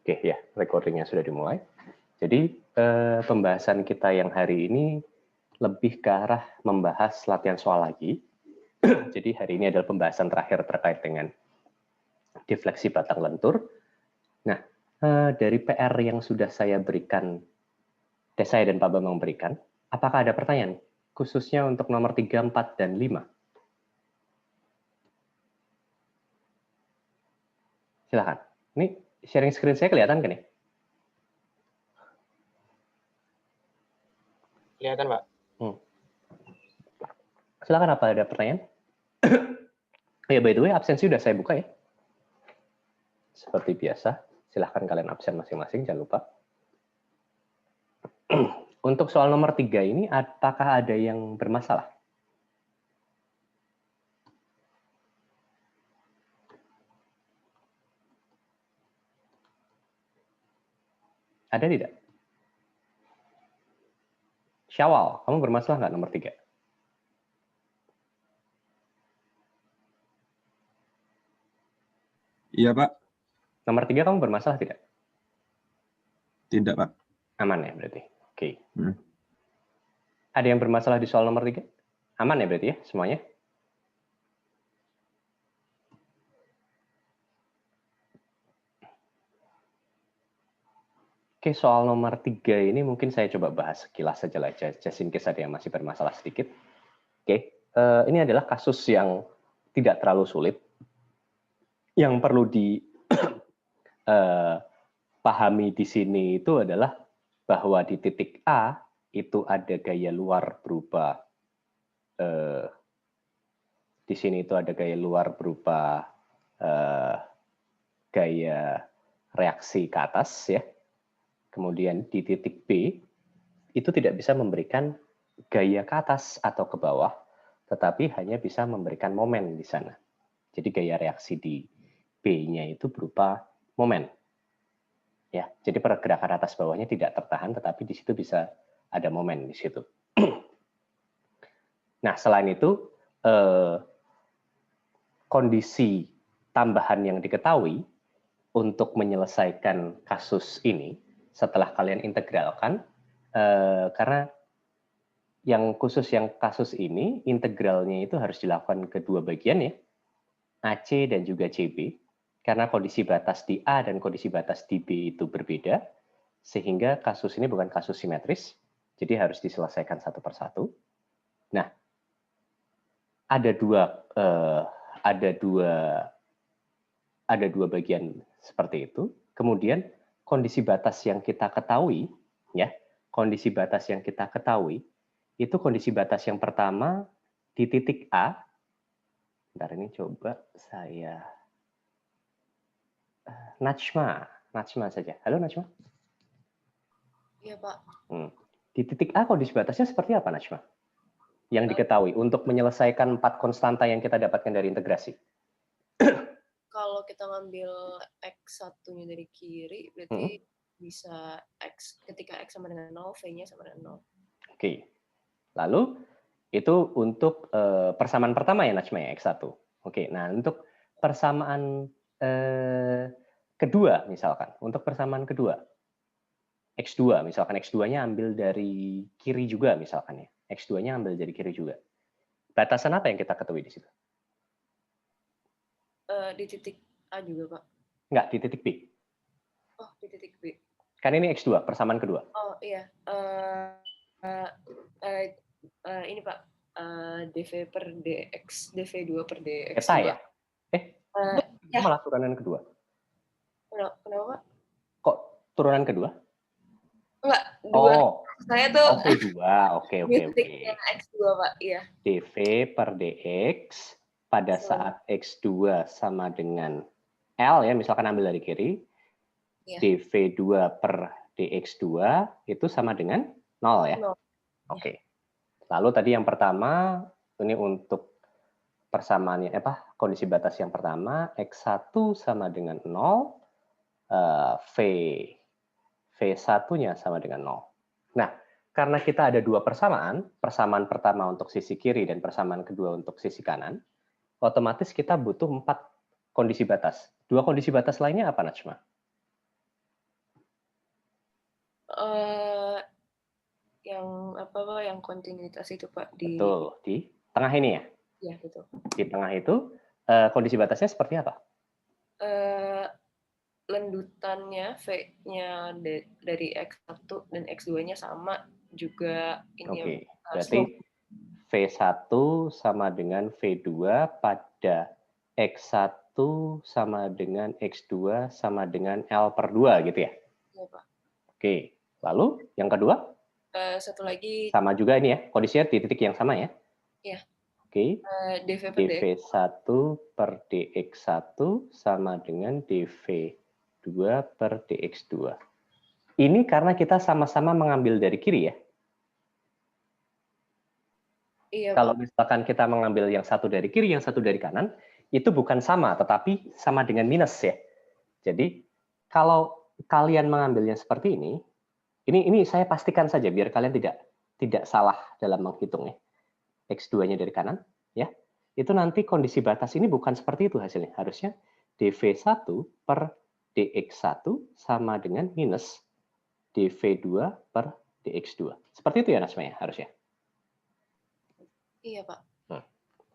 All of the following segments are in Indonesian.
Oke ya, recordingnya sudah dimulai. Jadi pembahasan kita yang hari ini lebih ke arah membahas latihan soal lagi. Jadi hari ini adalah pembahasan terakhir terkait dengan defleksi batang lentur. Nah, dari PR yang sudah saya berikan, saya dan Pak Bambang berikan, apakah ada pertanyaan? Khususnya untuk nomor 3, 4, dan 5. Silakan. Ini sharing screen saya kelihatan kan ya? Kelihatan, Pak. Silakan, apa ada pertanyaan? Ya, by the way, absensi sudah saya buka ya. Seperti biasa, silahkan kalian absen masing-masing, jangan lupa. Untuk soal nomor 3 ini, apakah ada yang bermasalah? Ada tidak? Syawal, kamu bermasalah nggak nomor 3? Iya, Pak. Nomor 3 kamu bermasalah tidak? Tidak, Pak. Aman ya berarti? Oke. Hmm. Ada yang bermasalah di soal nomor 3? Aman ya berarti ya semuanya? Oke, soal nomor 3 ini mungkin saya coba bahas sekilas saja lah, just in case ada yang masih bermasalah sedikit. Oke, ini adalah kasus yang tidak terlalu sulit. Yang perlu dipahami di sini itu adalah bahwa di titik A itu ada gaya luar berupa di sini itu ada gaya luar berupa gaya reaksi ke atas ya. Kemudian di titik B itu tidak bisa memberikan gaya ke atas atau ke bawah, tetapi hanya bisa memberikan momen di sana. Jadi gaya reaksi di B-nya itu berupa momen. Ya, jadi pergerakan atas bawahnya tidak tertahan, tetapi di situ bisa ada momen di situ. Nah, selain itu kondisi tambahan yang diketahui untuk menyelesaikan kasus ini setelah kalian integralkan, karena yang khusus yang kasus ini integralnya itu harus dilakukan kedua bagian ya, AC dan juga CB, karena kondisi batas di A dan kondisi batas di B itu berbeda, sehingga kasus ini bukan kasus simetris, jadi harus diselesaikan satu persatu. Nah, ada dua bagian seperti itu. Kemudian kondisi batas yang kita ketahui, ya, kondisi batas yang kita ketahui itu kondisi batas yang pertama di titik A. Bentar, ini coba saya Najma saja. Halo Najma. Iya, Pak. Di titik A kondisi batasnya seperti apa, Najma? Yang diketahui untuk menyelesaikan 4 konstanta yang kita dapatkan dari integrasi. Kalau kita ngambil X1-nya dari kiri, berarti bisa X, ketika X sama dengan 0, V-nya sama dengan 0. Oke. Lalu, itu untuk persamaan pertama ya, Najma, ya, X1. Oke, nah untuk persamaan kedua, misalkan. Untuk persamaan kedua, X2, misalkan X2-nya ambil dari kiri juga, misalkan ya. X2-nya ambil dari kiri juga. Batasan apa yang kita ketahui di situ? Di titik A juga, Pak. Enggak, di titik B. Oh, di titik B. Kan ini X2, persamaan kedua. Oh, iya. Ini, Pak. dV per dx, dv2 per dx. Eta ya? Ya. Malah turunan kedua. Kenapa, Pak? Kok turunan kedua? Enggak, dua. Oh, Saya tuh V2. Oke. X2, Pak. Iya. dV per dx pada saat X2 sama dengan L ya, misalkan ambil dari kiri. Iya. dV2 per dx2 itu sama dengan 0 ya? 0. Oke. Lalu tadi yang pertama, ini untuk persamaannya, kondisi batas yang pertama, X1 sama dengan 0, V1-nya sama dengan 0. Nah, karena kita ada dua persamaan pertama untuk sisi kiri dan persamaan kedua untuk sisi kanan, otomatis kita butuh 4 kondisi batas. 2 kondisi batas lainnya apa, Najma? Yang apa Pak, yang kontinuitas itu Pak di Betul, di tengah ini ya. ya betul. Di tengah itu kondisi batasnya seperti apa? Lendutannya V-nya dari X1 dan X2-nya sama juga ini Oke, ya, berarti V1 sama dengan V2 pada X1 sama dengan X2 sama dengan L per 2 gitu ya? Iya, Pak. Oke, lalu yang kedua? Satu lagi. Sama juga ini ya, kondisinya di titik yang sama ya? Iya. Oke, dV per dx. dV1 per dx1 sama dengan dV2 per dx2. Ini karena kita sama-sama mengambil dari kiri ya? Iya, Kalau Pak. misalkan kita mengambil yang satu dari kiri, yang satu dari kanan, itu bukan sama, tetapi sama dengan minus ya. Jadi kalau kalian mengambilnya seperti ini saya pastikan saja biar kalian tidak salah dalam menghitung ya. X2-nya dari kanan, ya. Itu nanti kondisi batas ini bukan seperti itu hasilnya. Harusnya dV1 per dx1 sama dengan minus dV2 per dx2. Seperti itu ya Nasma ya harusnya. Iya, Pak.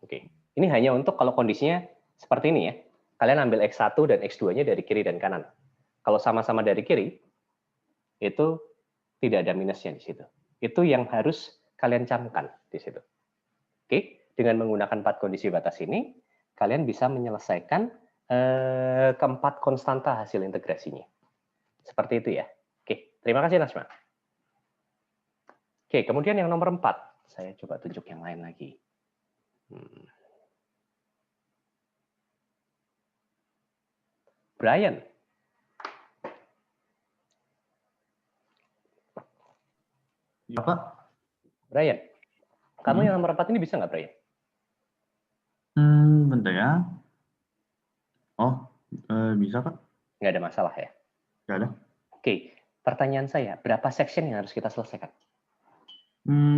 Oke. Ini hanya untuk kalau kondisinya seperti ini ya. Kalian ambil X1 dan X2-nya dari kiri dan kanan. Kalau sama-sama dari kiri, itu tidak ada minusnya di situ. Itu yang harus kalian camkan di situ. Oke, dengan menggunakan 4 kondisi batas ini, kalian bisa menyelesaikan keempat konstanta hasil integrasinya. Seperti itu ya. Oke, terima kasih Nasma. Oke, kemudian yang nomor 4. Saya coba tunjuk yang lain lagi. Brian. Ya, Pak. Brian, kamu yang nomor 4 ini bisa nggak, Brian? Bentar ya. Oh, bisa, Pak. Nggak ada masalah ya? Nggak ada. Oke, pertanyaan saya, berapa section yang harus kita selesaikan?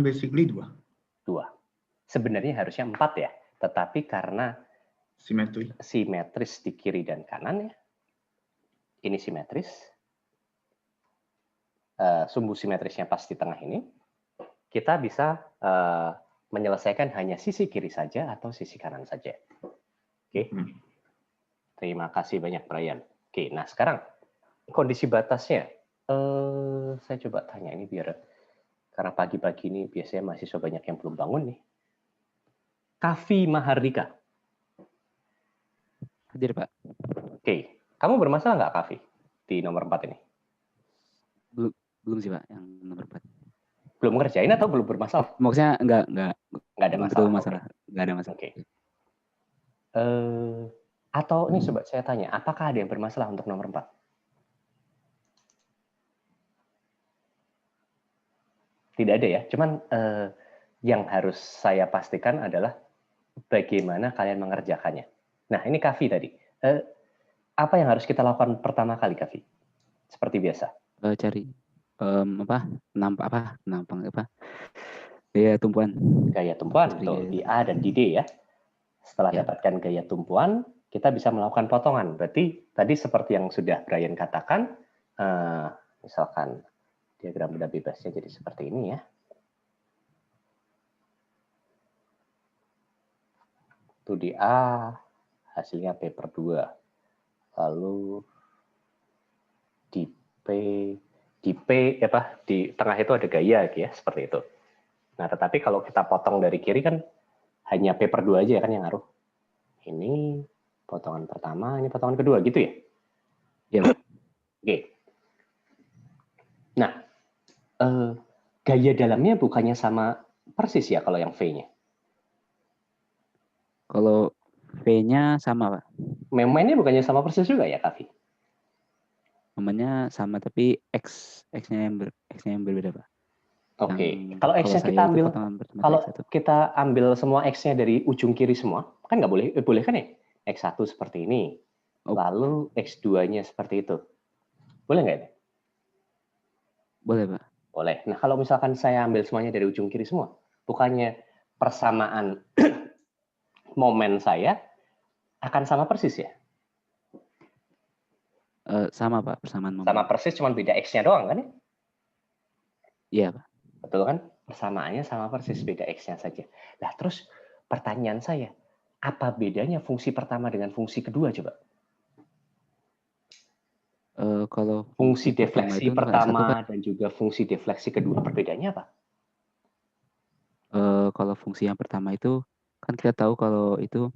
Basically 2. 2. Sebenarnya harusnya 4 ya, tetapi karena simetris di kiri dan kanan ya, ini simetris, sumbu simetrisnya pas di tengah ini, kita bisa menyelesaikan hanya sisi kiri saja atau sisi kanan saja. Oke, terima kasih banyak Brian. Oke, nah sekarang kondisi batasnya, saya coba tanya ini biar, karena pagi-pagi ini biasanya mahasiswa banyak yang belum bangun nih. Kavi Mahardika. Hadir, Pak. Oke, kamu bermasalah nggak Kavi di nomor 4 ini? Belum sih Pak, yang nomor 4. Belum ngerjain atau belum bermasalah? Maksudnya enggak ada masalah. Enggak ada masalah. Oke. Atau ini coba saya tanya, apakah ada yang bermasalah untuk nomor 4? Tidak ada ya, cuman yang harus saya pastikan adalah bagaimana kalian mengerjakannya. Nah, ini Kavi tadi. Apa yang harus kita lakukan pertama kali, Kavi? Seperti biasa. Cari gaya tumpuan. Gaya tumpuan, betul. Di A dan di D ya. Setelah dapatkan gaya tumpuan, kita bisa melakukan potongan. Berarti tadi seperti yang sudah Brian katakan, misalkan diagram benda bebasnya jadi seperti ini ya. Itu di A, hasilnya P per 2. Lalu di P di tengah itu ada gaya ya, seperti itu. Nah, tetapi kalau kita potong dari kiri kan hanya P per 2 aja kan yang ngaruh. Ini potongan pertama, ini potongan kedua gitu ya? Iya, Pak. Oke. Nah, gaya dalamnya bukannya sama persis ya kalau yang V-nya? Kalau V-nya sama, Pak. Momennya bukannya sama persis juga ya, Kavi? Momennya sama, tapi X-nya yang berbeda, Pak. Oke. Kalau X-nya kita ambil, kalau kita ambil semua X-nya dari ujung kiri semua, kan nggak boleh, boleh kan ya? X1 seperti ini, lalu X2-nya seperti itu. Boleh nggak ini? Boleh, Pak. Boleh. Nah, kalau misalkan saya ambil semuanya dari ujung kiri semua, bukannya persamaan momen saya akan sama persis ya? Sama, Pak, persamaan momen. Sama persis, cuma beda X-nya doang kan ya? Iya, Pak. Betul kan? Persamaannya sama persis, beda X-nya saja. Nah, terus pertanyaan saya, apa bedanya fungsi pertama dengan fungsi kedua coba? Kalau Fungsi fungsi pertama defleksi itu untuk S1 kan, pertama dan juga fungsi defleksi kedua, perbedaannya apa? kalau fungsi yang pertama itu kan kita tahu kalau itu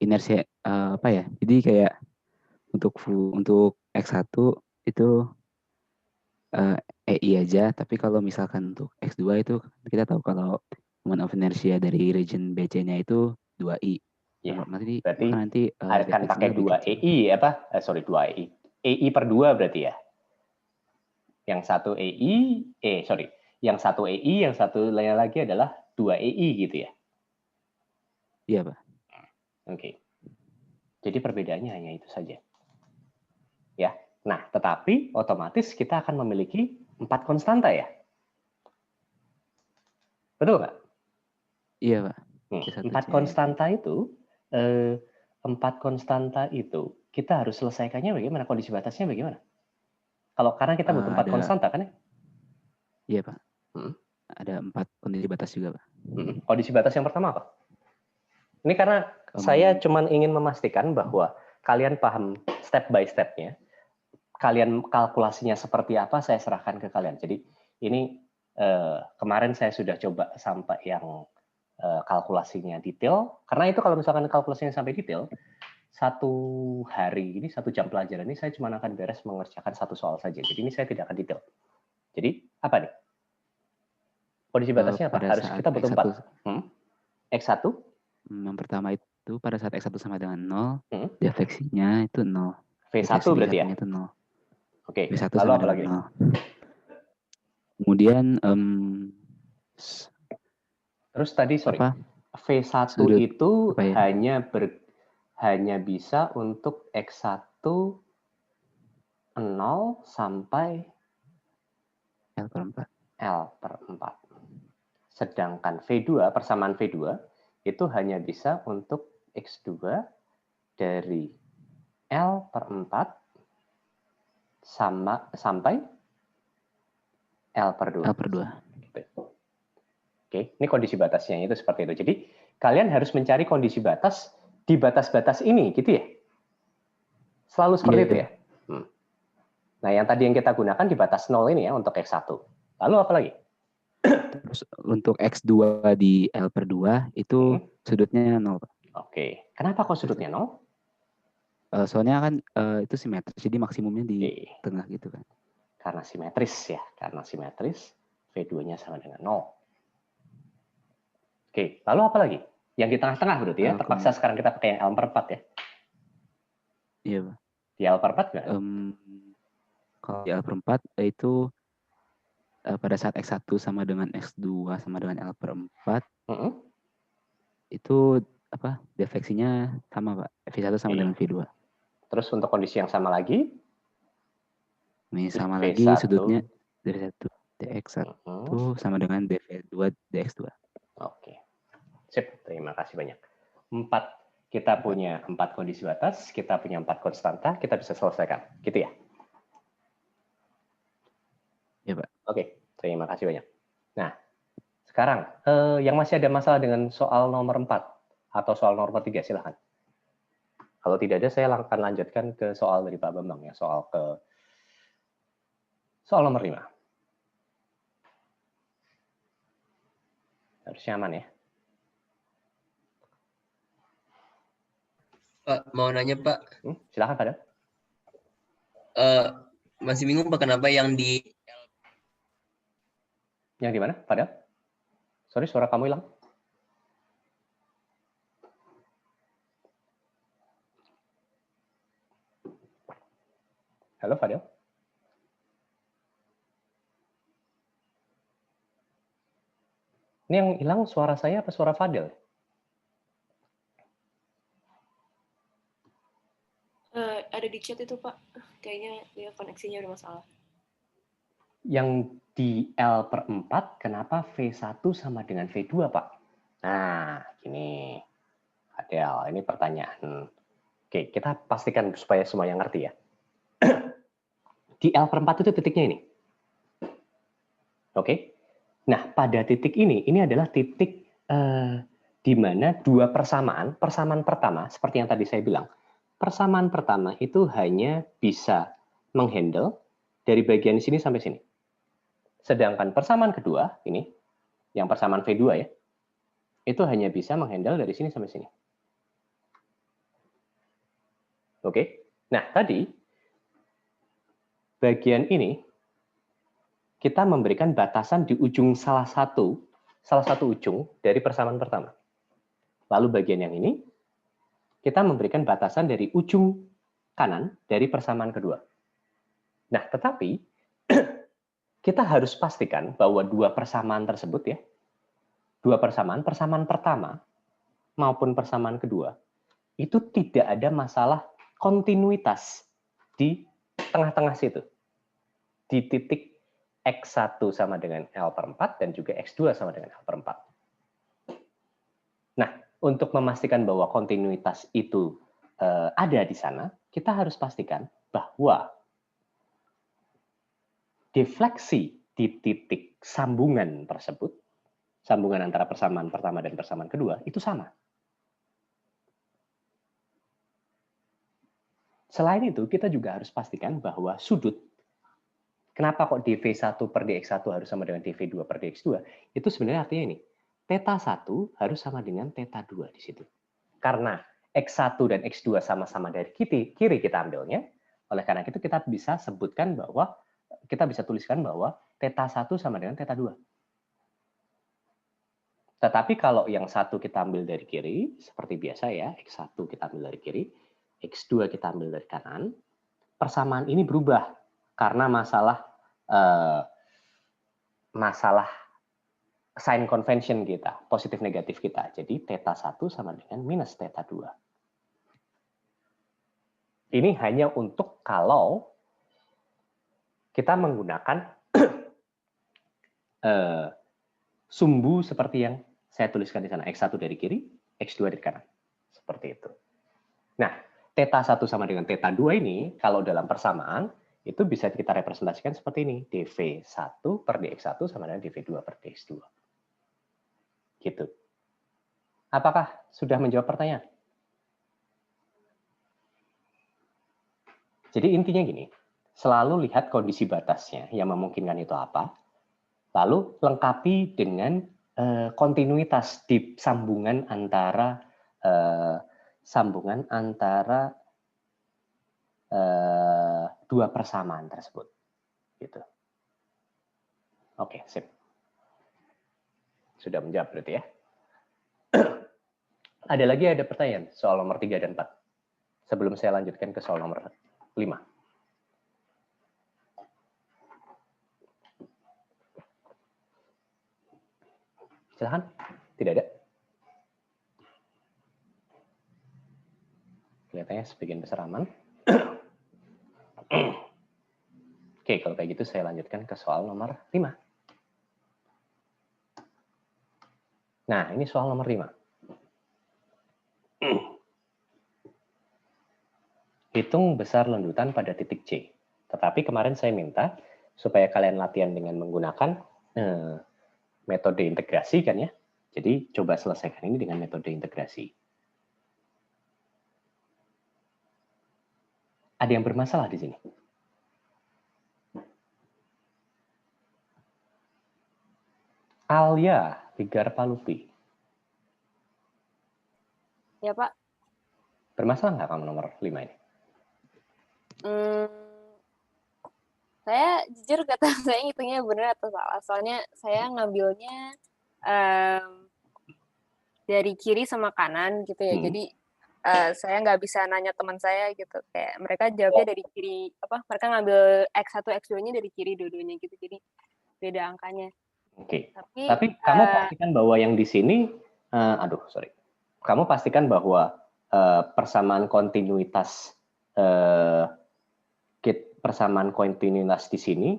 inersia apa ya? Jadi kayak untuk X1 itu EI aja, tapi kalau misalkan untuk X2 itu kita tahu kalau moment of inertia dari region BC-nya itu 2I. Ya, Nanti berarti maka nanti akan defleksinya pakai lebih 2 kecil. EI apa? Sorry, 2 EI. EI per 2 berarti ya? Yang satu EI, sorry. Yang satu EI, yang satu lain lagi adalah 2 EI gitu ya? Iya, Pak. Oke. Jadi perbedaannya hanya itu saja. Ya. Nah, tetapi otomatis kita akan memiliki 4 konstanta ya? Betul nggak? Iya, Pak. Empat konstanta itu, 4 konstanta itu kita harus selesaikannya bagaimana? Kondisi batasnya bagaimana? Kalau karena kita butuh 4 konstanta kan ya? Iya, Pak. Ada 4 kondisi batas juga, Pak. Kondisi batas yang pertama apa? Ini karena saya cuma ingin memastikan bahwa kalian paham step by step-nya. Kalian kalkulasinya seperti apa, saya serahkan ke kalian. Jadi ini kemarin saya sudah coba sampai yang kalkulasinya detail. Karena itu kalau misalkan kalkulasinya sampai detail, satu hari ini, 1 jam pelajaran ini saya cuma akan beres mengerjakan 1 soal saja. Jadi ini saya tidak akan detail. Jadi apa nih? Kondisi batasnya apa? Harus kita butuh 4. X1? Yang pertama itu pada saat X1 sama dengan 0, defleksinya itu 0. V1 berarti ya? Itu 0. Oke, V1 lalu sama apa lagi? 0. Kemudian terus tadi sorry, V1 sudut, itu ya? hanya bisa untuk X1 0 sampai L per 4. L per 4. Sedangkan V2, persamaan V2, itu hanya bisa untuk X2 dari L per 4 sampai L per 2. L per 2. Gitu. Oke, ini kondisi batasnya itu seperti itu. Jadi kalian harus mencari kondisi batas di batas-batas ini, gitu ya? Selalu seperti itu ya? Nah, yang tadi yang kita gunakan di batas 0 ini ya untuk X1. Lalu apa lagi? Terus untuk X2 di L per 2 itu sudutnya 0. Oke, kenapa kok sudutnya 0? Soalnya kan itu simetris, jadi maksimumnya di tengah gitu kan. Karena simetris ya, karena simetris V2-nya sama dengan 0. Oke, lalu apa lagi? Yang di tengah-tengah berarti ya, terpaksa sekarang kita pakai yang L per 4 ya? Iya, Pak. Di L per 4 gak? Kalau di L per 4 itu pada saat X1 sama dengan X2 sama dengan L per 4, itu apa defleksinya sama, Pak. V1 sama dengan V2. Terus untuk kondisi yang sama lagi? Ini sama lagi sudutnya dari 1 dx1 sama dengan dv2 dx2. Oke. Sip, terima kasih banyak. 4, kita punya 4 kondisi batas, kita punya 4 konstanta, kita bisa selesaikan. Gitu ya? Ya, Pak. Oke, terima kasih banyak. Nah, sekarang yang masih ada masalah dengan soal nomor 4 atau soal nomor 3, silahkan. Kalau tidak ada, saya akan lanjutkan ke soal dari Pak Bambang ya, soal nomor 5. Harus nyaman ya. Pak, mau nanya Pak. Silahkan Fadel. Masih bingung Pak, kenapa yang di... Yang di mana, Fadel? Sorry, suara kamu hilang. Halo, Fadel. Ini yang hilang suara saya apa suara Fadel? Ada di chat itu, Pak. Kayaknya dia koneksinya udah masalah. Yang di L per 4, kenapa V1 sama dengan V2, Pak? Nah, gini. Fadel, ini pertanyaan. Oke, kita pastikan supaya semuanya ngerti ya. Di L per 4 itu titiknya ini. Oke. Nah, pada titik ini adalah titik di mana dua persamaan pertama, seperti yang tadi saya bilang, persamaan pertama itu hanya bisa menghandle dari bagian sini sampai sini. Sedangkan persamaan kedua, ini, yang persamaan V2 ya, itu hanya bisa menghandle dari sini sampai sini. Oke. Nah, tadi, bagian ini, kita memberikan batasan di ujung salah satu ujung dari persamaan pertama. Lalu bagian yang ini, kita memberikan batasan dari ujung kanan dari persamaan kedua. Nah, tetapi kita harus pastikan bahwa dua persamaan tersebut ya, dua persamaan pertama maupun persamaan kedua, itu tidak ada masalah kontinuitas di tengah-tengah situ. Di titik X1 sama dengan L/4 dan juga X2 sama dengan L/4. Nah, untuk memastikan bahwa kontinuitas itu ada di sana, kita harus pastikan bahwa defleksi di titik sambungan tersebut, sambungan antara persamaan pertama dan persamaan kedua, itu sama. Selain itu, kita juga harus pastikan bahwa sudut, kenapa kok dV1 per dx1 harus sama dengan dV2 per dx2? Itu sebenarnya artinya ini, θ1 harus sama dengan θ2 di situ. Karena x1 dan x2 sama-sama dari kiri kita ambilnya, oleh karena itu kita bisa sebutkan bahwa, kita bisa tuliskan bahwa θ1 sama dengan θ2. Tetapi kalau yang satu kita ambil dari kiri, seperti biasa ya, x1 kita ambil dari kiri, x2 kita ambil dari kanan, persamaan ini berubah karena masalah sign convention kita, positif negatif kita. Jadi θ1 sama dengan minus θ2. Ini hanya untuk kalau kita menggunakan sumbu seperti yang saya tuliskan di sana, x1 dari kiri, x2 dari kanan. Seperti itu. Nah, θ1 sama dengan θ2 ini, kalau dalam persamaan, itu bisa kita representasikan seperti ini. dv1 per dx1 sama dengan dv2 per dx2. Gitu. Apakah sudah menjawab pertanyaan? Jadi intinya gini, selalu lihat kondisi batasnya yang memungkinkan itu apa, lalu lengkapi dengan kontinuitas di sambungan antara dua persamaan tersebut. Gitu. Oke, sip. Sudah menjawab berarti ya. Ada pertanyaan soal nomor 3 dan 4. Sebelum saya lanjutkan ke soal nomor 5. Silahkan. Tidak ada. Kelihatannya sebagian besar aman. Oke, kalau kayak gitu saya lanjutkan ke soal nomor 5. Nah, ini soal nomor 5. Hitung besar lanjutan pada titik C. Tetapi kemarin saya minta supaya kalian latihan dengan menggunakan metode integrasi kan ya. Jadi coba selesaikan ini dengan metode integrasi. Ada yang bermasalah di sini? Alia Tigarpalupi. Ya, Pak. Bermasalah nggak kamu nomor 5 ini? Saya jujur kata saya ngitungnya benar atau salah. Soalnya saya ngambilnya dari kiri sama kanan gitu ya. Jadi saya nggak bisa nanya teman saya gitu. Kayak mereka jawabnya dari kiri, mereka ngambil X1, X2-nya dari kiri dua-duanya gitu. Jadi beda angkanya. Oke. Tapi kamu pastikan bahwa yang di sini, kamu pastikan bahwa persamaan kontinuitas di sini,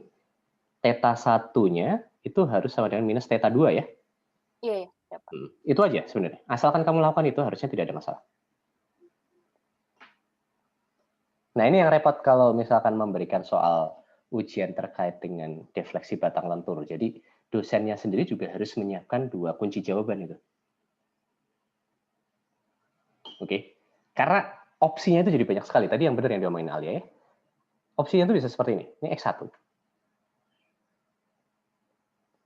θ1-nya itu harus sama dengan minus θ2 ya? Iya, ya, Pak. Itu aja sebenarnya. Asalkan kamu lakukan itu, harusnya tidak ada masalah. Nah, ini yang repot kalau misalkan memberikan soal ujian terkait dengan defleksi batang lentur. Jadi dosennya sendiri juga harus menyiapkan 2 kunci jawaban itu. Oke. Karena opsinya itu jadi banyak sekali. Tadi yang benar yang diomongin Alia ya. Opsinya itu bisa seperti ini. Ini X1.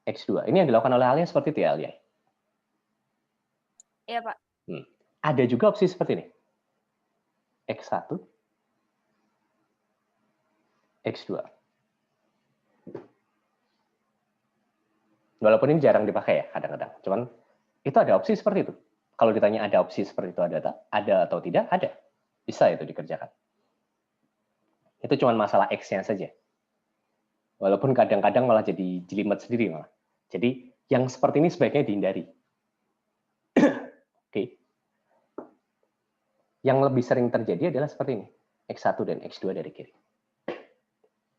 X2. Ini yang dilakukan oleh Alia seperti itu ya, Alia? Iya, Pak. Ada juga opsi seperti ini. X1, X2. Walaupun ini jarang dipakai ya kadang-kadang. Cuman itu ada opsi seperti itu. Kalau ditanya ada opsi seperti itu ada atau tidak, ada. Bisa itu dikerjakan. Itu cuma masalah X-nya saja. Walaupun kadang-kadang malah jadi jelimet sendiri malah. Jadi yang seperti ini sebaiknya dihindari. Oke. Yang lebih sering terjadi adalah seperti ini. X1 dan X2 dari kiri.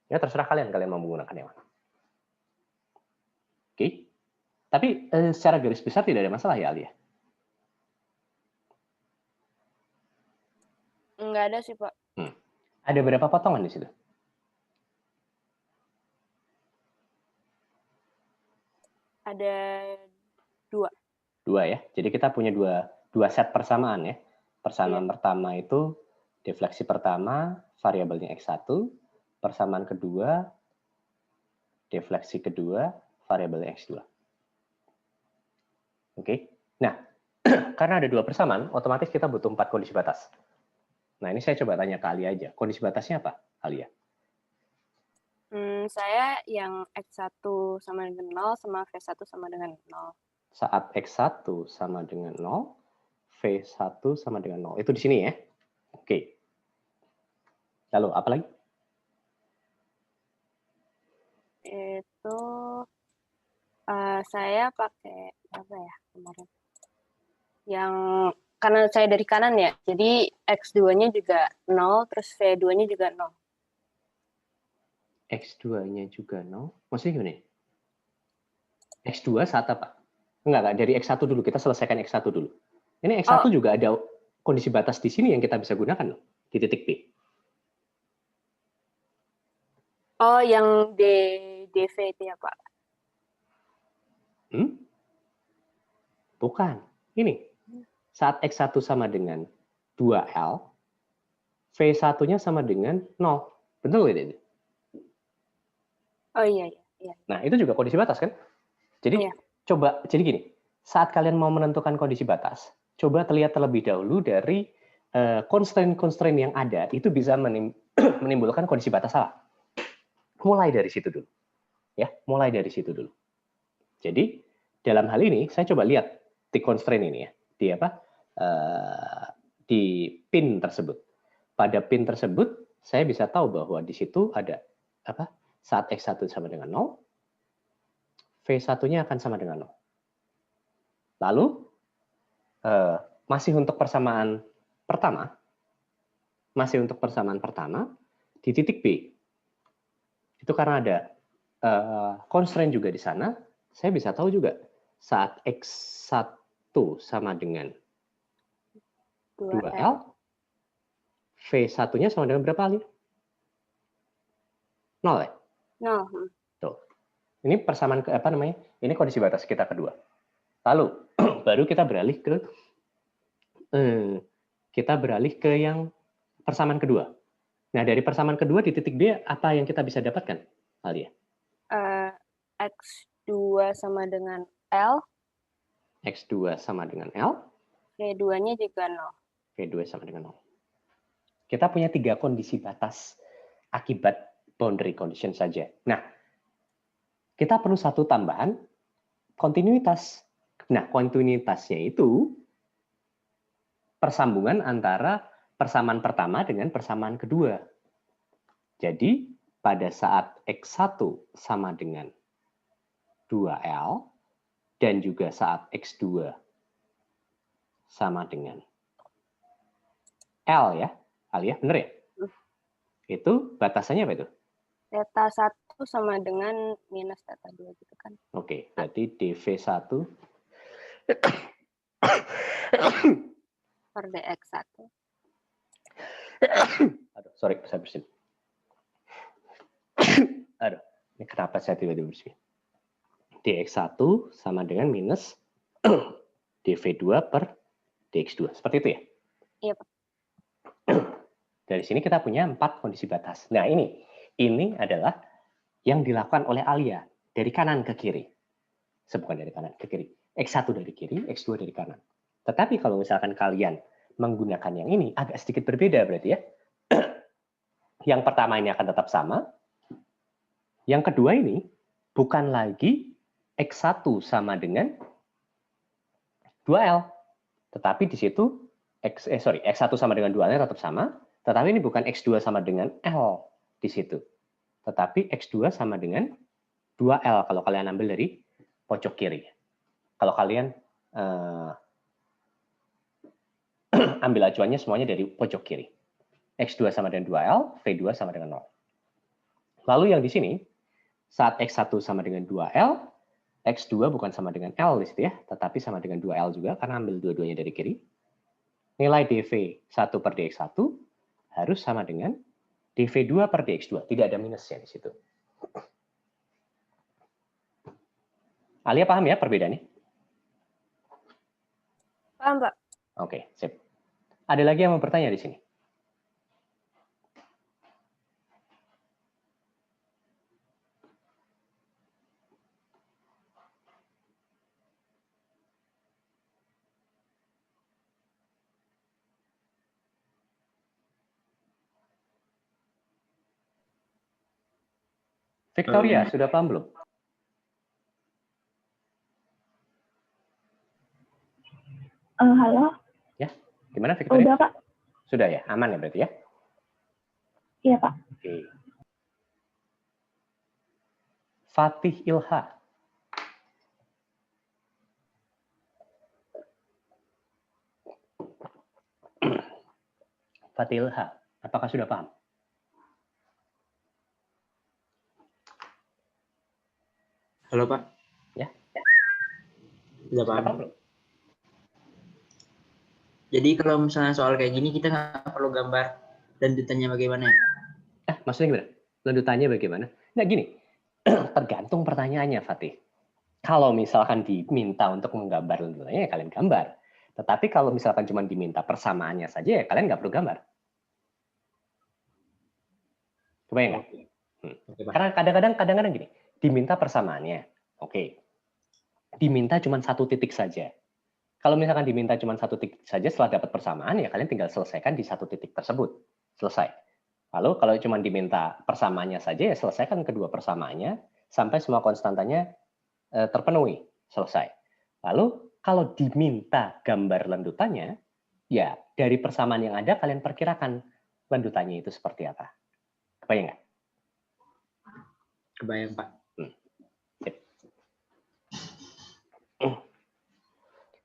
Ya terserah kalian mau menggunakan yang mana. Oke. Tapi secara garis besar tidak ada masalah ya, Alia? Enggak ada sih, Pak. Ada berapa potongan di situ? Ada 2. 2 ya. Jadi kita punya dua set persamaan ya. Persamaan pertama itu defleksi pertama, variabelnya X1. Persamaan kedua, defleksi kedua, variabelnya X2. Oke. Nah, karena ada 2 persamaan, otomatis kita butuh 4 kondisi batas. Nah, ini saya coba tanya ke Alia aja. Kondisi batasnya apa, Alia? Saya yang X1 sama dengan 0, sama V1 sama dengan 0. Saat X1 sama dengan 0, V1 sama dengan 0. Itu di sini ya? Oke. Lalu, apa lagi? Itu saya pakai apa ya kemarin? Yang karena saya dari kanan ya, jadi X2-nya juga 0, terus V2-nya juga 0. X2-nya juga 0. Maksudnya gimana? X2 saat apa? Enggak, dari X1 dulu. Kita selesaikan X1 dulu. Ini X1 juga ada kondisi batas di sini yang kita bisa gunakan loh, di titik P. Oh, yang DV itu ya, Pak? Bukan. Ini. Saat X1 sama dengan 2L, V1-nya sama dengan 0. Betul tidak? Oh iya. Nah, itu juga kondisi batas kan? Jadi jadi gini, saat kalian mau menentukan kondisi batas, coba lihat terlebih dahulu dari constraint-constraint yang ada, itu bisa menimbulkan kondisi batas salah. Mulai dari situ dulu. Ya, mulai dari situ dulu. Jadi, dalam hal ini, saya coba lihat di constraint ini ya, di pin tersebut. Pada pin tersebut, saya bisa tahu bahwa di situ ada saat X1 sama dengan 0, V1-nya akan sama dengan 0. Lalu, masih untuk persamaan pertama, di titik B. Itu karena ada constraint juga di sana, saya bisa tahu juga saat X1 sama dengan 2L, V1-nya sama dengan berapa kali? 0 ya? 0. Tuh. Ini persamaan ini kondisi batas kita kedua. Lalu baru kita beralih ke yang persamaan kedua. Nah, dari persamaan kedua di titik B apa yang kita bisa dapatkan, Alia? X2 sama dengan L. X2 sama dengan L. V2-nya juga 0. V2 sama dengan 0. Kita punya 3 kondisi batas akibat boundary condition saja. Nah, kita perlu satu tambahan kontinuitas. Nah, kontinuitasnya itu persambungan antara persamaan pertama dengan persamaan kedua. Jadi, pada saat X1 sama dengan 2L, dan juga saat X2 sama dengan L ya, Alia, benar ya? Itu batasannya apa itu? Theta 1 sama dengan minus theta 2 gitu kan. Oke, berarti dV1 per dx1. Aduh, sorry, saya bersin. Aduh, ini kenapa saya tiba-tiba bersih? dx1 sama dengan minus dv2 per dx2. Seperti itu ya? Iya, Pak. Dari sini kita punya 4 kondisi batas. Nah, ini adalah yang dilakukan oleh Alia dari kanan ke kiri. Bukan dari kanan ke kiri. X1 dari kiri, X2 dari kanan. Tetapi kalau misalkan kalian menggunakan yang ini, agak sedikit berbeda berarti ya. Yang pertama ini akan tetap sama. Yang kedua ini bukan lagi X1 sama dengan 2L. Tetapi di situ X1 sama dengan 2L tetap sama, tetapi ini bukan X2 sama dengan L di situ. Tetapi X2 sama dengan 2L kalau kalian ambil dari pojok kiri. Kalau kalian ambil acuannya semuanya dari pojok kiri. X2 sama dengan 2L, V2 sama dengan 0. Lalu yang di sini, saat X1 sama dengan 2L, X2 bukan sama dengan L di situ ya, tetapi sama dengan 2L juga, karena ambil dua-duanya dari kiri. Nilai dV1 per dx1 harus sama dengan dv2 per dx2. Tidak ada minusnya di situ. Alia paham ya perbedaannya? Paham, Pak. Oke, sip. Ada lagi yang mau bertanya di sini? Victoria, sudah paham belum? Halo? Ya, gimana Victoria? Udah, Pak. Sudah ya, aman ya berarti ya? Iya, Pak. Oke. Fatih Ilha. Fatih Ilha, apakah sudah paham? Halo Pak. Ya. Sudah paham. Jadi kalau misalnya soal kayak gini kita nggak perlu gambar lanjutannya bagaimana ya? Maksudnya gimana? Lanjutannya bagaimana? Nah gini, tergantung pertanyaannya Fatih. Kalau misalkan diminta untuk menggambar lanjutannya, ya kalian gambar. Tetapi kalau misalkan cuma diminta persamaannya saja, ya kalian nggak perlu gambar. Kebayang nggak? Karena kadang-kadang gini, diminta persamaannya, oke. Diminta cuma satu titik saja. Kalau misalkan diminta cuma satu titik saja, setelah dapat persamaan, ya kalian tinggal selesaikan di satu titik tersebut. Selesai. Lalu kalau cuma diminta persamaannya saja, ya selesaikan kedua persamaannya, sampai semua konstantanya terpenuhi. Selesai. Lalu kalau diminta gambar lanjutannya, ya dari persamaan yang ada, kalian perkirakan lanjutannya itu seperti apa. Kebayang nggak? Kebayang, Pak.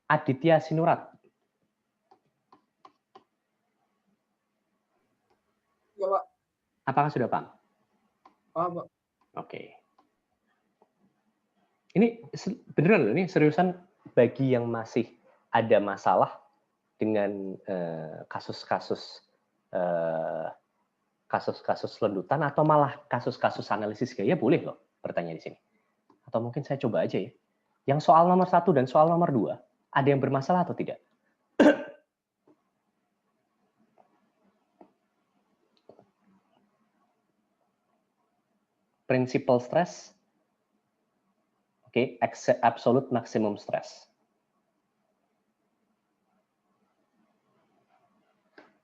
Aditya Sinurat. Ya, Pak. Apakah sudah paham? Paham, Pak. Oke. Ini beneran loh, ini seriusan bagi yang masih ada masalah dengan kasus-kasus lanjutan atau malah kasus-kasus analisis gaya, boleh loh bertanya di sini. Atau mungkin saya coba aja ya. Yang soal nomor 1 dan soal nomor 2, ada yang bermasalah atau tidak? Principal stress. Oke, absolute maximum stress.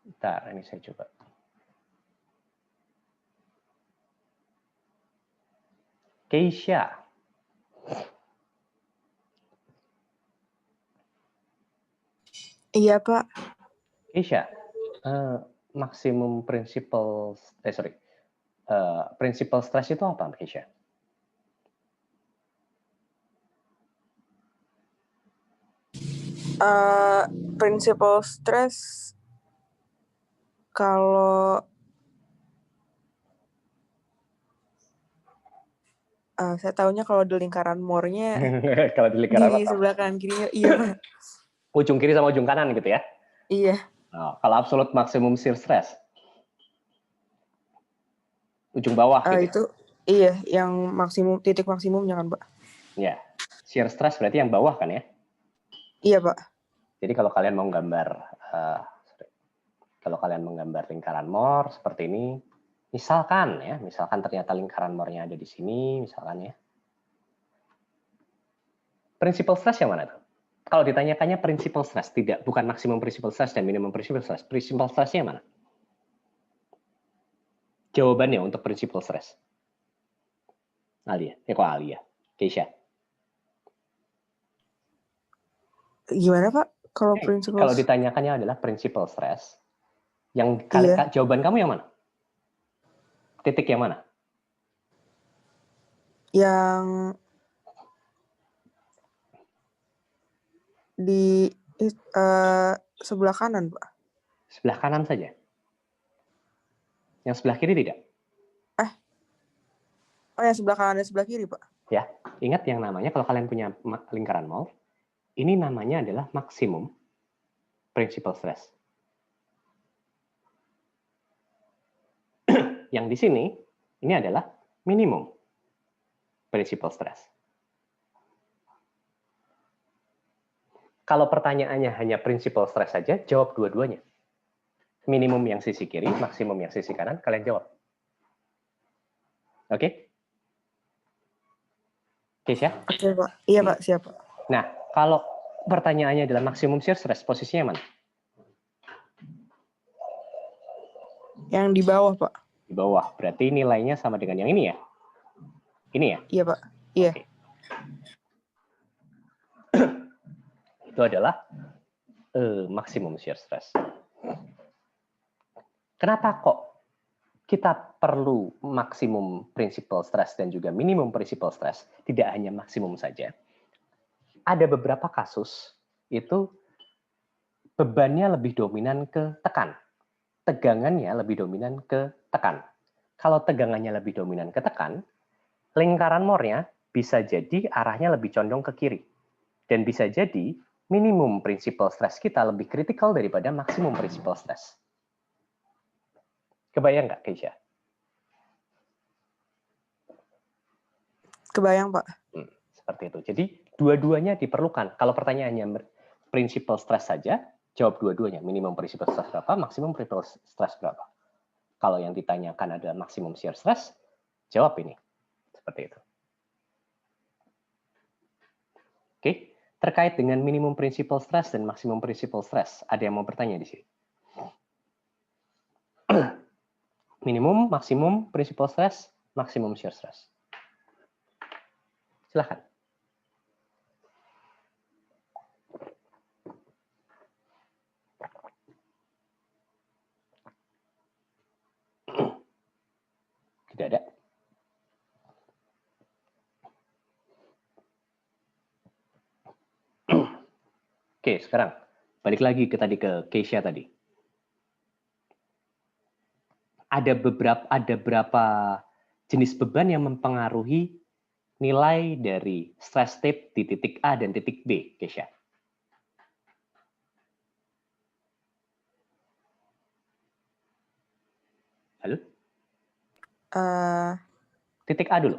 Bentar, ini saya coba. Keisha. Iya, Pak. Keisha, maksimum principal stress itu apa, Keisha? Principal stress kalau saya tahunya kalau di lingkaran Moore-nya Kalau di lingkaran di sebelah kanan kirinya, iya Pak. Ujung kiri sama ujung kanan gitu ya? Iya. Oh, kalau absolute maximum shear stress? Ujung bawah gitu? Itu Iya, yang maksimum, titik maksimumnya kan, Pak? Ya, shear stress berarti yang bawah kan ya? Iya, Pak. Jadi kalau kalian mau gambar, kalau kalian menggambar lingkaran Moore seperti ini, misalkan ternyata lingkaran Moore-nya ada di sini, misalkan ya. Principal stress yang mana tuh? Kalau ditanyakannya principal stress, bukan maksimum principal stress dan minimum principal stress. Principal stress-nya yang mana? Jawabannya untuk principal stress. Alia, Keisha. Gimana, Pak? Kalau principal Kalau ditanyakannya adalah principal stress, yang jawaban kamu yang mana? Titik yang mana? Yang di sebelah kanan, Pak. Sebelah kanan saja. Yang sebelah kiri tidak? Oh, yang sebelah kanan dan sebelah kiri, Pak. Ya, ingat yang namanya kalau kalian punya lingkaran Moore, ini namanya adalah maksimum principal stress. Yang di sini, ini adalah minimum principal stress. Kalau pertanyaannya hanya principal stress saja, jawab dua-duanya. Minimum yang sisi kiri, maksimum yang sisi kanan, kalian jawab. Oke? Keisha? Oke, Pak. Iya, Pak. Siap, Pak. Nah, kalau pertanyaannya adalah maksimum shear stress, posisinya mana? Yang di bawah, Pak. Di bawah. Berarti nilainya sama dengan yang ini ya? Ini ya? Iya, Pak. Iya. Oke. Itu adalah maksimum shear stress. Kenapa kok kita perlu maksimum principal stress dan juga minimum principal stress, tidak hanya maksimum saja. Ada beberapa kasus itu bebannya lebih dominan ke tekan. Tegangannya lebih dominan ke tekan. Kalau tegangannya lebih dominan ke tekan, lingkaran Moore-nya bisa jadi arahnya lebih condong ke kiri. Dan bisa jadi minimum principal stress kita lebih kritikal daripada maksimum principal stress. Kebayang nggak, Keisha? Kebayang, Pak. Seperti itu. Jadi, dua-duanya diperlukan. Kalau pertanyaannya principal stress saja, jawab dua-duanya. Minimum principal stress berapa, maksimum principal stress berapa. Kalau yang ditanyakan adalah maksimum shear stress, jawab ini. Seperti itu. Oke. Terkait dengan minimum principal stress dan maksimum principal stress, ada yang mau bertanya di sini? Minimum, maksimum principal stress, maksimum shear stress. Silahkan. Tidak ada. Oke, sekarang balik lagi ke Keisha tadi. Ada berapa jenis beban yang mempengaruhi nilai dari stress state di titik A dan titik B, Keisha? Halo? Titik A dulu.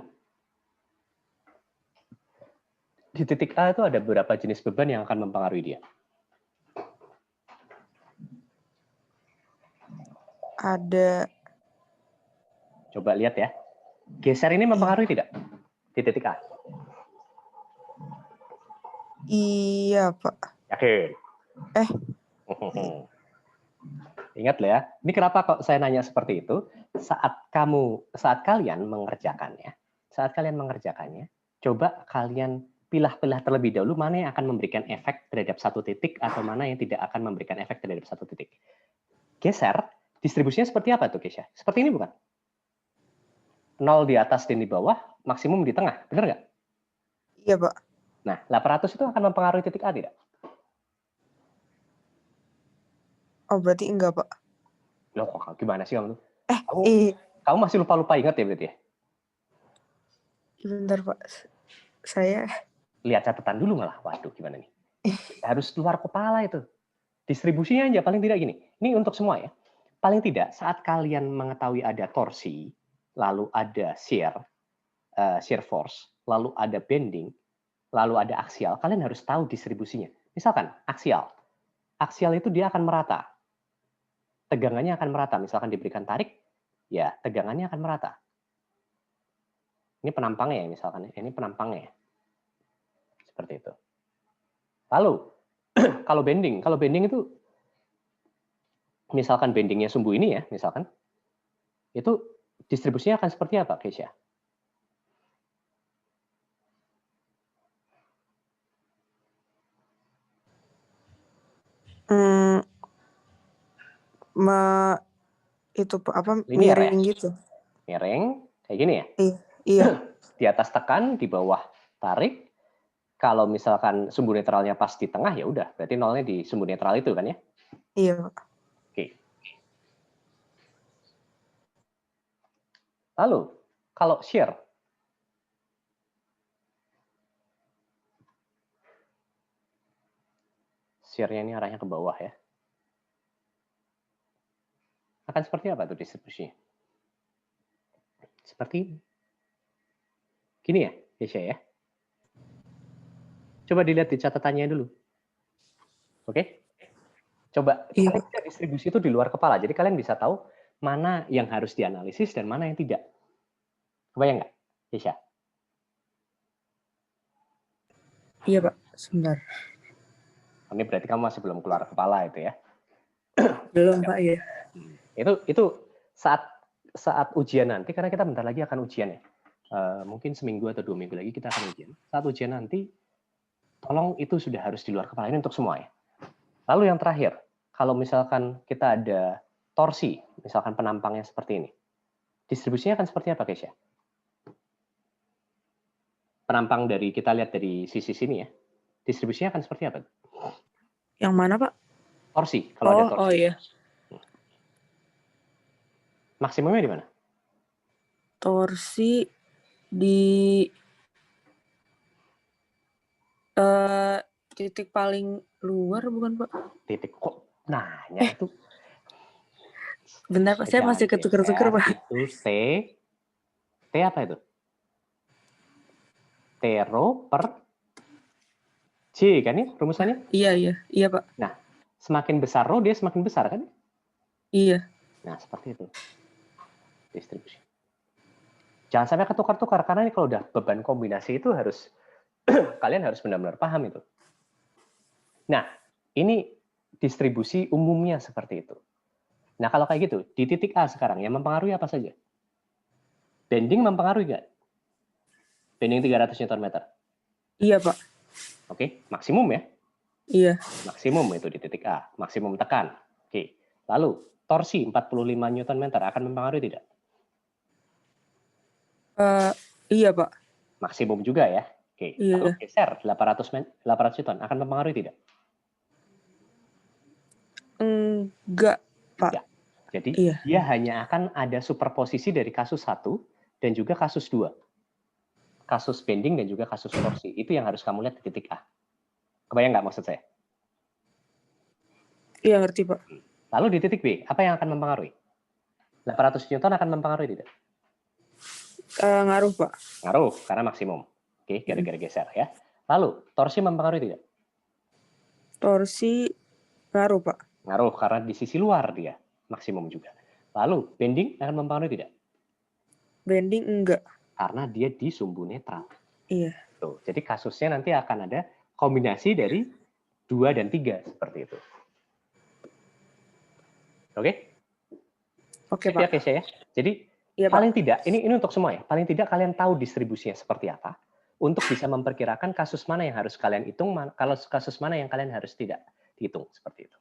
Di titik A itu ada beberapa jenis beban yang akan mempengaruhi dia? Ada. Coba lihat ya. Geser ini mempengaruhi tidak? Di titik A? Iya, Pak. Yakin? Ingat loh ya. Ini kenapa kok saya nanya seperti itu? Saat kalian mengerjakannya, coba kalian pilah-pilah terlebih dahulu mana yang akan memberikan efek terhadap satu titik atau mana yang tidak akan memberikan efek terhadap satu titik. Geser, distribusinya seperti apa tuh, Keisha? Seperti ini bukan? 0 di atas dan di bawah, maksimum di tengah. Benar nggak? Iya, Pak. Nah, 800 itu akan mempengaruhi titik A tidak? Oh, berarti enggak, Pak. Loh, gimana sih kamu? Kamu masih lupa-lupa ingat ya berarti ya? Bentar, Pak. Saya lihat catatan dulu malah. Waduh, gimana nih? Harus keluar kepala itu. Distribusinya aja paling tidak gini. Ini untuk semua ya. Paling tidak saat kalian mengetahui ada torsi, lalu ada shear, shear force, lalu ada bending, lalu ada aksial, kalian harus tahu distribusinya. Misalkan aksial itu dia akan merata. Tegangannya akan merata. Misalkan diberikan tarik, ya tegangannya akan merata. Ini penampangnya ya misalkan. Ini penampangnya ya. Seperti itu. Lalu, kalau bending itu, misalkan bendingnya sumbu ini ya, misalkan, itu distribusinya akan seperti apa, Keisha? Itu apa Linear miring ya? gitu. Miring, kayak gini ya? Iya. Di atas tekan, di bawah tarik. Kalau misalkan sumbu netralnya pas di tengah, ya udah. Berarti nolnya di sumbu netral itu kan ya? Iya, Pak. Oke. Lalu, kalau shear. Shear-nya ini arahnya ke bawah ya. Akan seperti apa tuh distribusinya? Seperti ini. Gini ya, Keisha ya. Coba dilihat di catatannya dulu. Oke? Coba paling tidak distribusi itu di luar kepala. Jadi kalian bisa tahu mana yang harus dianalisis dan mana yang tidak. Kebayang nggak, Keisha? Iya, Pak. Sebentar. Ini berarti kamu masih belum keluar kepala itu ya? Belum, Pak, ya. Itu saat ujian nanti, karena kita bentar lagi akan ujian ya. Mungkin seminggu atau 2 minggu lagi kita akan ujian. Saat ujian nanti, tolong itu sudah harus di luar kepala. Ini untuk semua ya. Lalu yang terakhir, kalau misalkan kita ada torsi, misalkan penampangnya seperti ini, distribusinya akan seperti apa, Keisha? Penampang dari, kita lihat dari sisi sini ya, distribusinya akan seperti apa? Yang mana, Pak? Torsi, kalau ada torsi. Oh iya. Maksimumnya di mana? Torsi di titik paling luar bukan, Pak? Titik kok nanya itu. Benar, Pak. Saya masih ketuker-tuker, Pak. Itu T apa itu? T rho per J kan ya rumusannya? Iya, Pak. Nah, semakin besar rho dia semakin besar kan? Iya. Nah, seperti itu. Distribusi. Jangan sampai ketukar-tukar karena ini kalau udah beban kombinasi itu harus kalian harus benar-benar paham itu. Nah, ini distribusi umumnya seperti itu. Nah, kalau kayak gitu, di titik A sekarang yang mempengaruhi apa saja? Bending mempengaruhi nggak? Bending 300 Nm. Iya, Pak. Oke, maksimum ya? Iya. Maksimum itu di titik A, maksimum tekan. Oke. Lalu, torsi 45 Nm akan mempengaruhi tidak? Iya, Pak. Maksimum juga ya? Oke. Iya. Lalu geser 800 Newton akan mempengaruhi tidak? Enggak, Pak. Enggak. Jadi Iya. dia hanya akan ada superposisi dari kasus 1 dan juga kasus 2. Kasus bending dan juga kasus torsi. Itu yang harus kamu lihat di titik A. Kebayang nggak maksud saya? Iya, ngerti, Pak. Lalu di titik B, apa yang akan mempengaruhi? 800 Newton akan mempengaruhi tidak? Ngaruh, Pak. Ngaruh, karena maksimum. Oke, gara-gara geser ya. Lalu, torsi mempengaruhi tidak? Torsi ngaruh, Pak. Ngaruh, karena di sisi luar dia. Maksimum juga. Lalu, bending akan mempengaruhi tidak? Bending enggak. Karena dia di sumbu netral. Iya. Tuh, jadi kasusnya nanti akan ada kombinasi dari 2 dan 3 seperti itu. Oke? Oke, Pak. Ya, Keisha ya. Jadi Iya, paling Pak. tidak, ini untuk semua ya. Paling tidak kalian tahu distribusinya seperti apa untuk bisa memperkirakan kasus mana yang harus kalian hitung, kalau kasus mana yang kalian harus tidak dihitung seperti itu.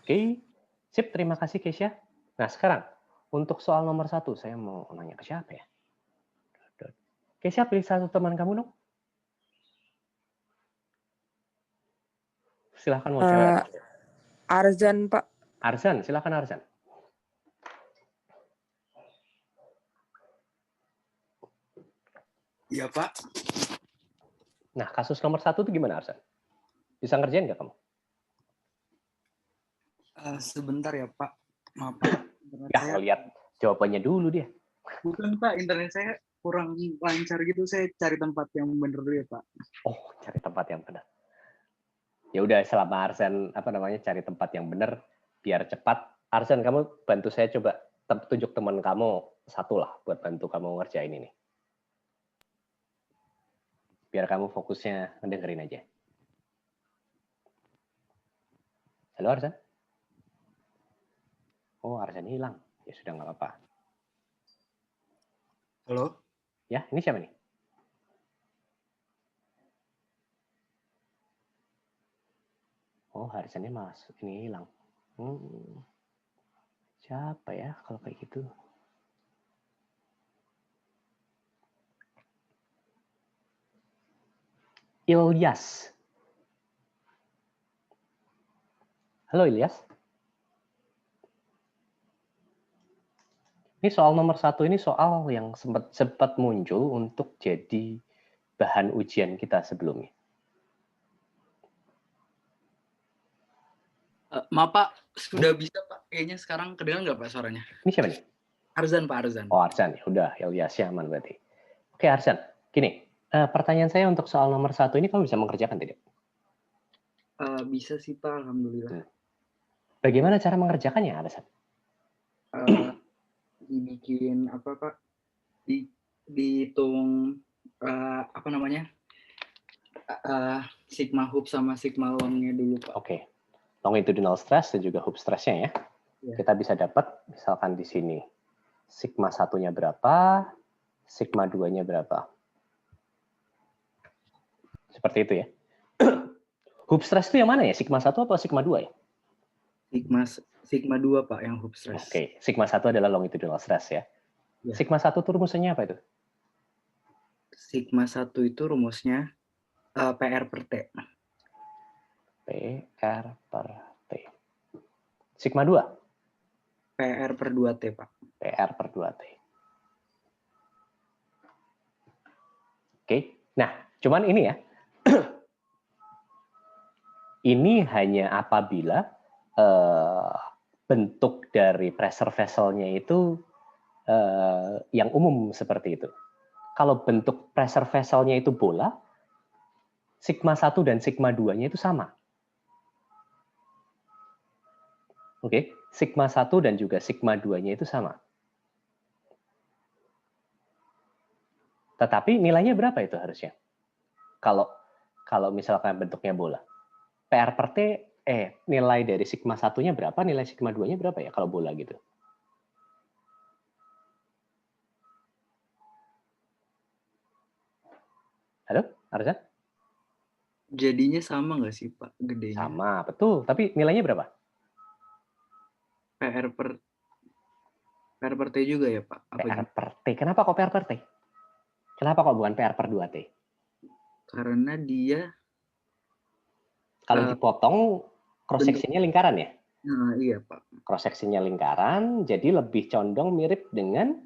Oke, sip. Terima kasih Keisha. Nah sekarang untuk soal nomor 1 saya mau nanya ke siapa ya? Keisha, pilih satu teman kamu dong. Silahkan mau cewek. Arzan, Pak. Arzan, silahkan Arzan. Iya, Pak. Nah, kasus nomor 1 itu gimana, Arzan? Bisa ngerjain nggak kamu? Sebentar ya, Pak. Maaf, Pak. Ya, lihat jawabannya dulu dia. Bukan Pak, internet saya kurang lancar gitu. Saya cari tempat yang bener dulu ya Pak. Oh, cari tempat yang benar. Ya udah, selama Arsen cari tempat yang benar biar cepat. Arsen, kamu bantu saya coba tunjuk teman kamu satu lah buat bantu kamu ngerjain ini. Biar kamu fokusnya ngedengerin aja. Halo Arsen? Oh, Arsen hilang. Ya sudah, nggak apa-apa. Halo? Ya, ini siapa nih? Oh, Arsennya masuk. Ini hilang. Siapa ya kalau kayak gitu? Ilyas. Halo Ilyas. Ini soal nomor 1 ini soal yang sempat muncul untuk jadi bahan ujian kita sebelumnya. Maaf Pak, sudah bisa Pak. Kayaknya sekarang kedengaran nggak Pak suaranya? Ini siapa nih? Arzan Pak, Arzan. Oh Arzan, ya udah, Ilyasnya aman berarti. Oke Arzan, gini, pertanyaan saya untuk soal nomor 1 ini kamu bisa mengerjakan tidak? Bisa sih Pak, alhamdulillah. Bagaimana cara mengerjakannya Arzan? Dibikin apa Pak? Dihitung sigma hoof sama sigma longnya dulu Pak. Oke. Longitudinal stress dan juga hoof stressnya ya. Kita bisa dapat misalkan di sini sigma 1-nya berapa, sigma 2-nya berapa. Seperti itu ya. Hoof stress itu yang mana ya? Sigma 1 atau sigma 2 ya? Sigma 2 Pak yang hoof stress. Oke, sigma 1 adalah longitudinal stress ya. Sigma 1 itu rumusnya apa itu? Sigma 1 itu rumusnya PR per T. PR per T. Sigma 2? PR per 2T, Pak. PR per 2T. Oke, nah cuman ini ya. Ini hanya apabila bentuk dari pressure vessel-nya itu yang umum seperti itu. Kalau bentuk pressure vessel-nya itu bola, sigma 1 dan sigma 2-nya itu sama. Oke, sigma 1 dan juga sigma 2-nya itu sama. Tetapi nilainya berapa itu harusnya? Kalau misalkan bentuknya bola. PR per T, nilai dari sigma 1-nya berapa, nilai sigma 2-nya berapa ya kalau bola gitu? Halo, Arzan? Jadinya sama nggak sih, Pak, gedenya? Sama, betul. Tapi nilainya berapa? PR per T juga ya, Pak? PR per T. Kenapa kok PR per T? Kenapa kok bukan PR per 2T? Karena dia... Kalau dipotong, cross-section-nya lingkaran ya? Nah, iya, Pak. Cross-section-nya lingkaran, jadi lebih condong mirip dengan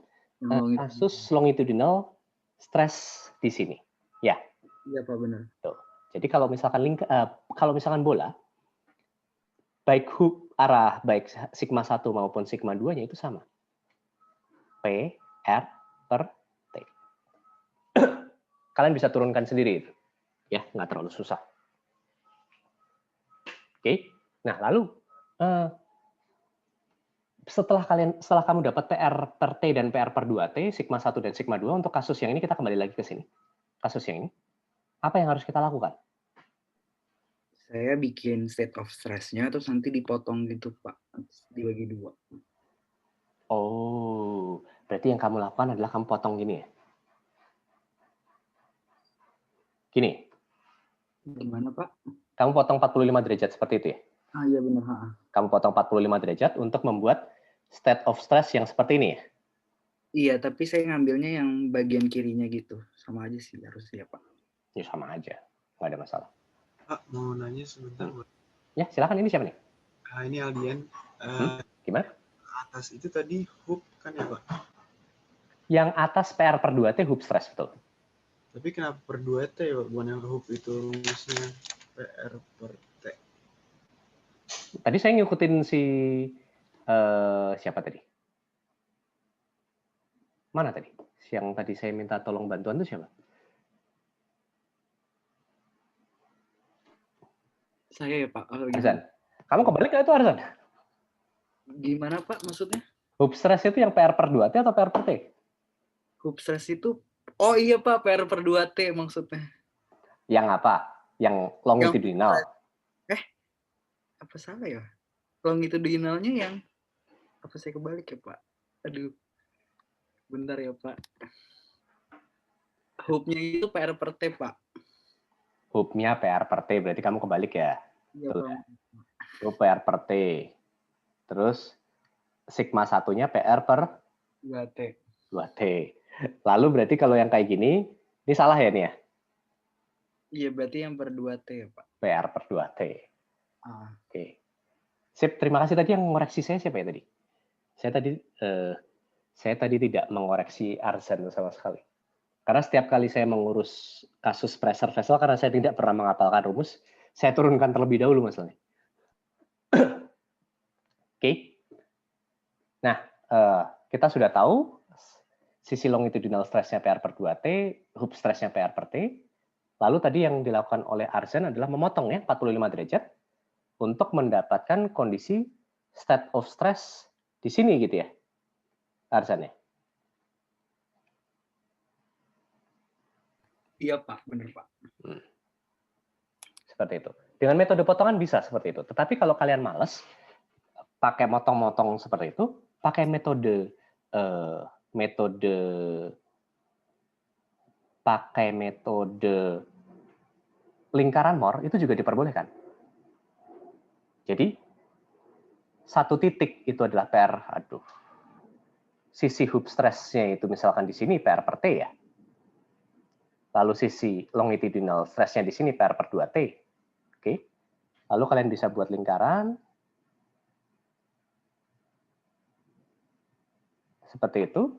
kasus longitudinal stress di sini. Ya. Iya, Pak, benar. Tuh. Jadi kalau misalkan bola, baik arah baik sigma 1 maupun sigma 2-nya itu sama. P, R, per T. Kalian bisa turunkan sendiri itu. Ya, nggak terlalu susah. Oke. Nah, lalu setelah kamu dapat PR per T dan PR per 2T, sigma 1 dan sigma 2, untuk kasus yang ini kita kembali lagi ke sini. Kasus yang ini. Apa yang harus kita lakukan? Saya bikin state of stress-nya, terus nanti dipotong gitu, Pak. Dibagi 2. Oh, berarti yang kamu lakukan adalah kamu potong gini ya? Gini. Gimana, Pak? Kamu potong 45 derajat seperti itu ya? Ah, iya benar. Kamu potong 45 derajat untuk membuat state of stress yang seperti ini ya? Iya, tapi saya ngambilnya yang bagian kirinya gitu. Sama aja sih harusnya, Pak. Ya sama aja, nggak ada masalah. Pak, mau nanya sebentar. Ya, silakan. Ini siapa nih? Ini Aldian. Gimana? Atas itu tadi hoop kan ya, Pak? Yang atas PR per 2T hoop stress, betul. Tapi kenapa per 2T, Pak? Bukan yang hoop itu rumusnya PR per T. Tadi saya ngikutin si siapa tadi? Mana tadi? Yang tadi saya minta tolong bantuan itu siapa? Saya ya Pak. Arzan. Kamu kebalik nggak itu Arzan? Gimana Pak maksudnya? Hub stress itu yang PR per 2T atau PR per T? Hub stress itu, oh iya Pak, PR per 2T maksudnya. Yang apa? Yang longitudinal. Apa salah ya? Longitudinalnya yang, apa saya kebalik ya Pak? Aduh, bentar ya Pak. Hubnya itu PR per T Pak. Hubnya PR per T, berarti kamu kebalik ya? Iya Pak. Hub PR per T. Terus sigma satunya PR per 2T. 2T. Lalu berarti kalau yang kayak gini, ini salah ya nih ya? Iya, berarti yang per 2T ya Pak. PR per 2T. Ah. Oke. Sip, terima kasih tadi yang mengoreksi saya siapa ya tadi? Saya tadi tidak mengoreksi Arzan sama sekali. Karena setiap kali saya mengurus kasus pressure vessel, karena saya tidak pernah menghafalkan rumus, saya turunkan terlebih dahulu masalahnya. Oke. Nah, kita sudah tahu sisi longitudinal stressnya PR per 2T, hub stressnya PR per T. Lalu tadi yang dilakukan oleh Arzan adalah memotong ya 45 derajat untuk mendapatkan kondisi state of stress di sini gitu ya, Arzan ya? Iya Pak, benar Pak. Seperti itu. Dengan metode potongan bisa seperti itu. Tetapi kalau kalian males pakai motong-motong seperti itu, pakai metode lingkaran Moore itu juga diperbolehkan. Jadi satu titik itu adalah PR, sisi hub stress-nya itu misalkan di sini PR per T ya. Lalu sisi longitudinal stress-nya di sini PR per 2T. Oke. Lalu kalian bisa buat lingkaran. Seperti itu.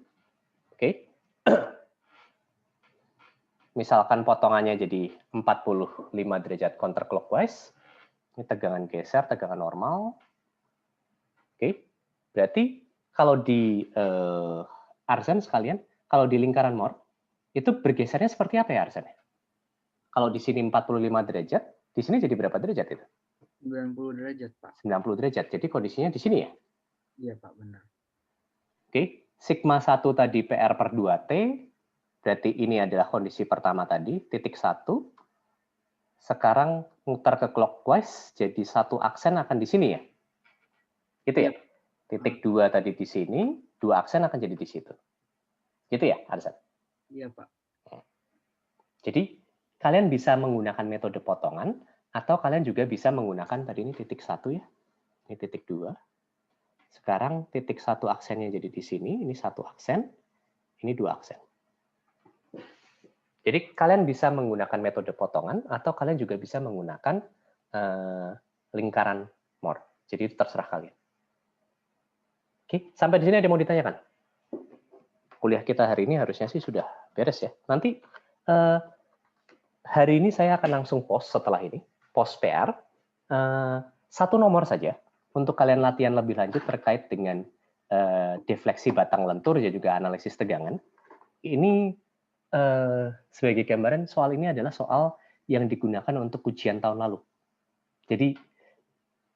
Oke. Misalkan potongannya jadi 45 derajat counterclockwise. Ini tegangan geser, tegangan normal. Oke. Berarti kalau di Arzan sekalian, kalau di lingkaran Moore, itu bergesernya seperti apa ya Arzan? Kalau di sini 45 derajat, di sini jadi berapa derajat itu? 90 derajat, Pak. 90 derajat. Jadi kondisinya di sini ya? Iya, Pak, benar. Oke, sigma 1 tadi PR per 2T, berarti ini adalah kondisi pertama tadi, titik 1. Sekarang muter ke clockwise, jadi satu aksen akan di sini ya? Gitu ya? Titik 2 tadi di sini, 2 aksen akan jadi di situ. Gitu ya, Arzan? Iya, Pak. Jadi, kalian bisa menggunakan metode potongan, atau kalian juga bisa menggunakan tadi ini titik 1 ya, ini titik 2. Sekarang titik 1 aksennya jadi di sini, ini 1 aksen, ini 2 aksen. Jadi kalian bisa menggunakan metode potongan, atau kalian juga bisa menggunakan lingkaran Moore. Jadi itu terserah kalian. Oke, sampai di sini ada yang mau ditanyakan? Kuliah kita hari ini harusnya sih sudah beres ya. Nanti hari ini saya akan langsung post setelah ini, post PR, satu nomor saja untuk kalian latihan lebih lanjut terkait dengan defleksi batang lentur dan juga analisis tegangan. Ini sebagai gambaran, soal ini adalah soal yang digunakan untuk ujian tahun lalu. Jadi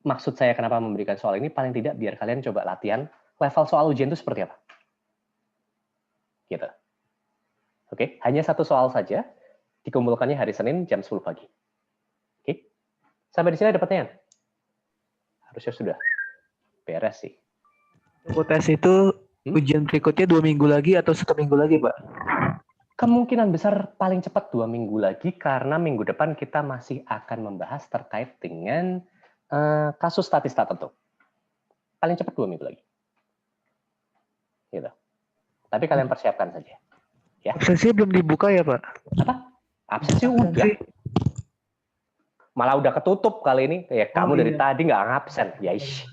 maksud saya kenapa memberikan soal ini, paling tidak biar kalian coba latihan level soal ujian itu seperti apa. Gitu. Oke, hanya satu soal saja, dikumpulkannya hari Senin jam 10 pagi. Oke, sampai di sini ada pertanyaan? Harusnya sudah beres sih. Tes itu ujian berikutnya 2 minggu lagi atau 1 minggu lagi, Pak? Kemungkinan besar paling cepat 2 minggu lagi, karena minggu depan kita masih akan membahas terkait dengan kasus statistik tertentu. Paling cepat 2 minggu lagi. Gitu. Tapi kalian persiapkan saja. Ya. Absensi belum dibuka ya, Pak? Apa? Absensi udah. Malah udah ketutup kali ini. Ya, kamu dari tadi nggak ngabsen. Ya, ish.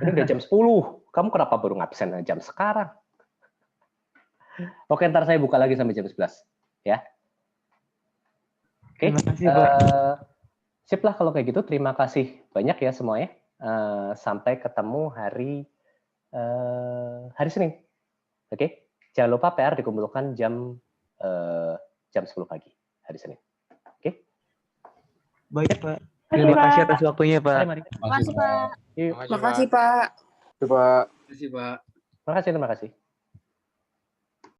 Ini udah jam 10. Kamu kenapa baru ngabsen jam sekarang? Oke, ntar saya buka lagi sampai jam 11. Ya. Oke. Sip lah kalau kayak gitu. Terima kasih banyak ya semuanya. Sampai ketemu hari Senin. Oke. Jangan lupa PR dikumpulkan jam 10 pagi hari Senin. Oke? Baik, Pak. Terima kasih atas waktunya, Pak. Makasih, Pak. Yuk. Makasih, Pak. Pak. Terima kasih, Pak. Terima kasih.